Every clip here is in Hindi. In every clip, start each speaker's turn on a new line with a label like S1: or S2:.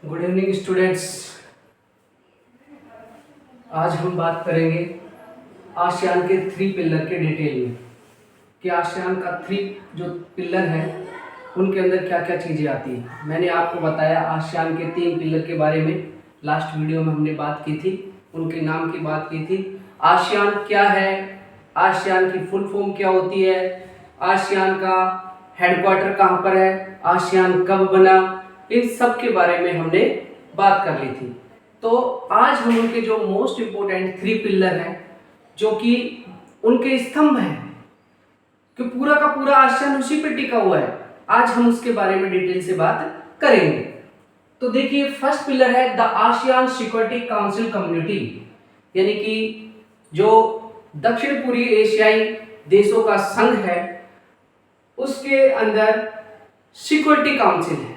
S1: Good evening students. आज हम बात करेंगे आसियान के 3 पिलर के डिटेल में कि आसियान का 3 जो पिलर है उनके अंदर क्या क्या चीज़ें आती हैं। मैंने आपको बताया आसियान के 3 पिलर के बारे में, लास्ट वीडियो में हमने बात की थी, उनके नाम की बात की थी। आसियान क्या है, आसियान की फुल फॉर्म क्या होती है, आसियान का हेडक्वार्टर कहाँ पर है, आसियान कब बना, इन सब के बारे में हमने बात कर ली थी। तो आज हम उनके जो मोस्ट इम्पोर्टेंट 3 पिलर हैं, जो कि उनके स्तंभ हैं, कि पूरा का पूरा आसियान उसी पे टिका हुआ है, आज हम उसके बारे में डिटेल से बात करेंगे। तो देखिए, फर्स्ट पिलर है the ASEAN security council community, यानी कि जो दक्षिण पूर्वी एशियाई देशों का संघ है उसके अंदर सिक्योरिटी काउंसिल है,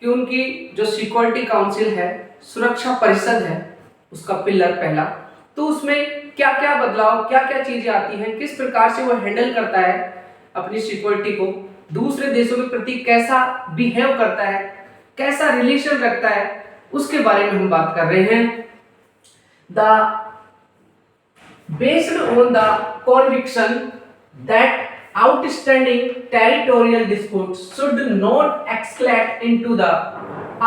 S1: कि उनकी जो सिक्योरिटी काउंसिल है, सुरक्षा परिषद है, उसका पिलर पहला। तो उसमें क्या क्या बदलाव, क्या क्या चीजें आती हैं, किस प्रकार से वो हैंडल करता है अपनी सिक्योरिटी को, दूसरे देशों के प्रति कैसा बिहेव करता है, कैसा रिलेशन रखता है, उसके बारे में हम बात कर रहे हैं। Based on the conviction that outstanding territorial disputes should not escalate into the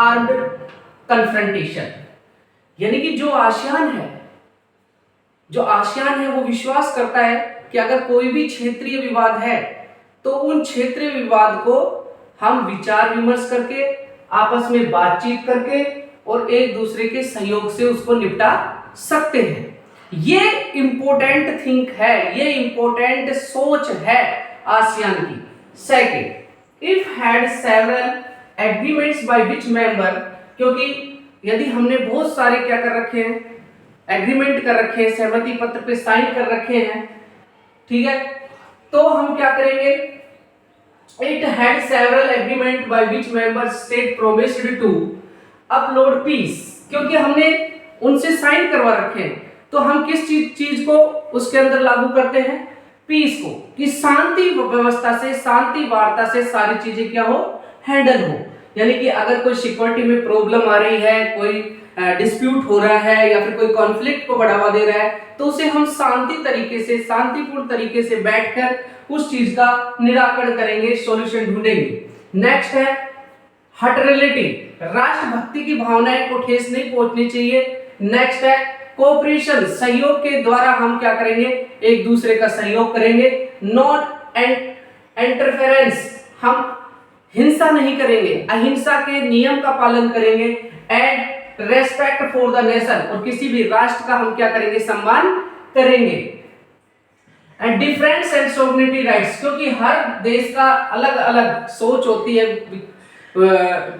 S1: armed confrontation, यानी कि जो आसियान है वो विश्वास करता है कि अगर कोई भी क्षेत्रीय विवाद है तो उन क्षेत्रीय विवाद को हम विचार विमर्श करके, आपस में बातचीत करके और एक दूसरे के सहयोग से उसको निपटा सकते हैं। ये इंपॉर्टेंट थिंक है, ये इंपॉर्टेंट सोच है आसियान की। Second, if had several agreements bye which member, क्योंकि यदि हमने बहुत सारे क्या कर रखे हैं, एग्रीमेंट कर रखे हैं, सहमति पत्र पे साइन कर रखे हैं, ठीक है, तो हम क्या करेंगे, it had several agreement by which member state promised to upload peace, क्योंकि हमने उनसे साइन करवा रखे हैं, तो हम किस चीज को उसके अंदर लागू करते हैं, पीस को, कि शांति व्यवस्था से, शांति वार्ता से सारी चीजें क्या हो, हैंडल हो। यानी कि अगर कोई सिक्योरिटी में प्रॉब्लम आ रही है, कोई डिस्प्यूट हो रहा है या फिर कोई कॉन्फ्लिक्ट को बढ़ावा दे रहा है, तो उसे हम शांति तरीके से, शांतिपूर्ण तरीके से बैठकर उस चीज का निराकरण करेंगे, सॉल्यूशन ढूंढेंगे। नेक्स्ट है हटरेलिटी, राष्ट्रभक्ति की भावनाएं को ठेस नहीं पहुंचनी चाहिए। नेक्स्ट है कोऑपरेशन, सहयोग के द्वारा हम क्या करेंगे, एक दूसरे का सहयोग करेंगे। नॉट इंटरफेरेंस, हम हिंसा नहीं करेंगे, अहिंसा के नियम का पालन करेंगे। And respect for the nation, और किसी भी राष्ट्र का हम क्या करेंगे, सम्मान करेंगे। And difference and sovereignty rights, क्योंकि हर देश का अलग अलग सोच होती है,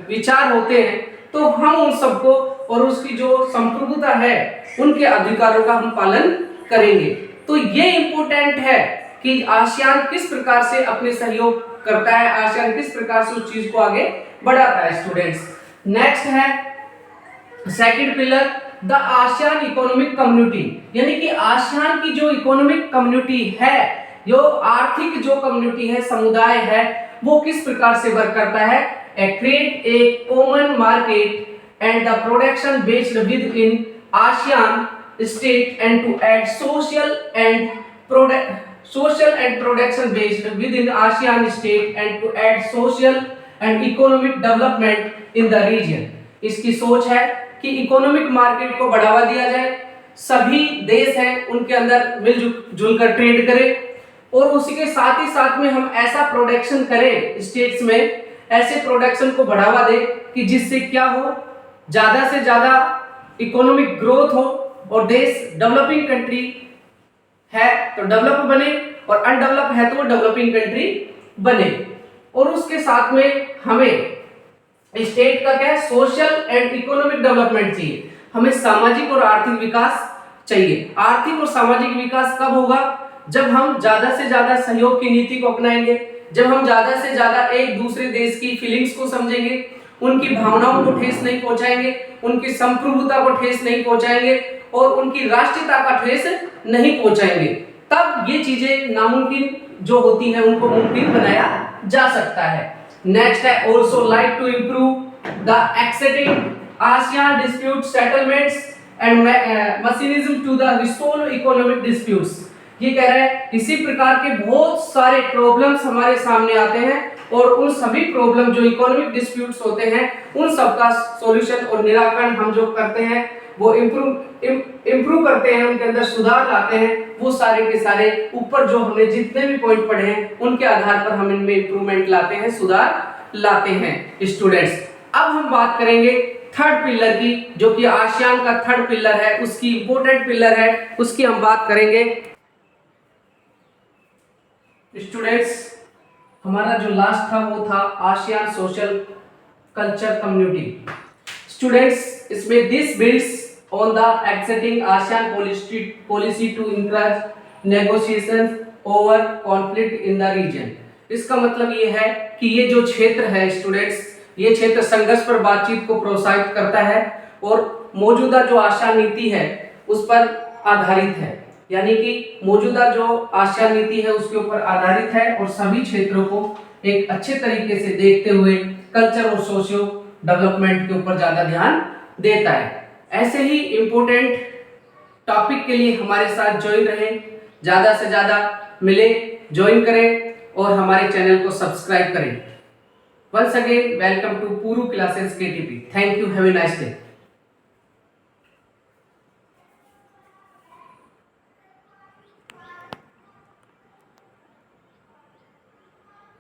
S1: विचार होते हैं, तो हम उन सबको और उसकी जो संप्रभुता है उनके अधिकारों का हम पालन करेंगे। तो ये इंपॉर्टेंट है कि आसियान किस प्रकार से अपने सहयोग करता है, आसियान किस प्रकार से उस चीज को आगे बढ़ाता है स्टूडेंट्स। नेक्स्ट है second pillar the ASEAN economic community, यानी कि आसियान की जो इकोनॉमिक कम्युनिटी है, जो आर्थिक जो कम्युनिटी है, समुदाय है, वो किस प्रकार से वर्क करता है, create a common market and the production based within ASEAN state and to add social and production based within ASEAN state and to add social and economic development in the region। इसकी सोच है कि इकोनॉमिक मार्केट को बढ़ावा दिया जाए, सभी देश हैं उनके अंदर मिलजुल कर ट्रेड करें, और उसी के साथ ही साथ में हम ऐसा प्रोडक्शन करें, स्टेट्स में ऐसे प्रोडक्शन को बढ़ावा दे कि जिससे क्या हो, ज्यादा से ज्यादा इकोनॉमिक ग्रोथ हो, और देश डेवलपिंग कंट्री है तो डेवलप बने, और अनडेवलप है तो वो डेवलपिंग कंट्री बने। और उसके साथ में हमें स्टेट का क्या है, सोशल एंड इकोनॉमिक डेवलपमेंट चाहिए, हमें सामाजिक और आर्थिक विकास चाहिए। आर्थिक और सामाजिक विकास कब होगा, जब हम ज्यादा से ज्यादा सहयोग की नीति को अपनाएंगे, जब हम ज्यादा से ज्यादा एक दूसरे देश की फीलिंग्स को समझेंगे, उनकी भावनाओं को ठेस नहीं पहुंचाएंगे, उनकी संप्रभुता को ठेस नहीं पहुंचाएंगे, और उनकी राष्ट्रीयता का ठेस नहीं पहुंचाएंगे, तब ये चीजें नामुमकिन जो होती हैं उनको मुमकिन बनाया जा सकता है। नेक्स्ट है also like to improve the accepting ASEAN dispute settlements and mechanism to the resolve economic disputes। ये कह रहे हैं इसी प्रकार के बहुत सारे प्रॉब्लम्स हमारे सामने आते हैं और उन सभी प्रॉब्लम जो इकोनॉमिक डिस्प्यूट्स होते हैं उन सब का सॉल्यूशन और निराकरण हम जो करते हैं वो इम्प्रूव करते हैं, उनके अंदर सुधार लाते हैं। वो सारे के सारे ऊपर जो हमने जितने भी पॉइंट पढ़े हैं उनके आधार पर हम इनमें इम्प्रूवमेंट लाते हैं, सुधार लाते हैं स्टूडेंट्स। अब हम बात करेंगे थर्ड पिलर की, जो कि आसियान का थर्ड पिलर है, उसकी इंपॉर्टेंट पिलर है, उसकी हम बात करेंगे। स्टूडेंट्स हमारा जो लास्ट था वो था ASEAN social culture community. Students इसमें this builds on the accepting ASEAN policy to encourage negotiations over conflict in the region. इसका मतलब ये है कि ये जो क्षेत्र है स्टूडेंट्स, ये क्षेत्र संघर्ष पर बातचीत को प्रोत्साहित करता है और मौजूदा जो आसियान नीति है उस पर आधारित है, यानी कि मौजूदा जो आसियान नीति है उसके ऊपर आधारित है और सभी क्षेत्रों को एक अच्छे तरीके से देखते हुए कल्चर और सोशियो डेवलपमेंट के ऊपर ज्यादा ध्यान देता है। ऐसे ही इम्पोर्टेंट टॉपिक के लिए हमारे साथ ज्वाइन रहें, ज्यादा से ज्यादा मिले, ज्वाइन करें और हमारे चैनल को सब्सक्राइब करें। Once again welcome to Puru classes KTP. Thank you, have a nice day.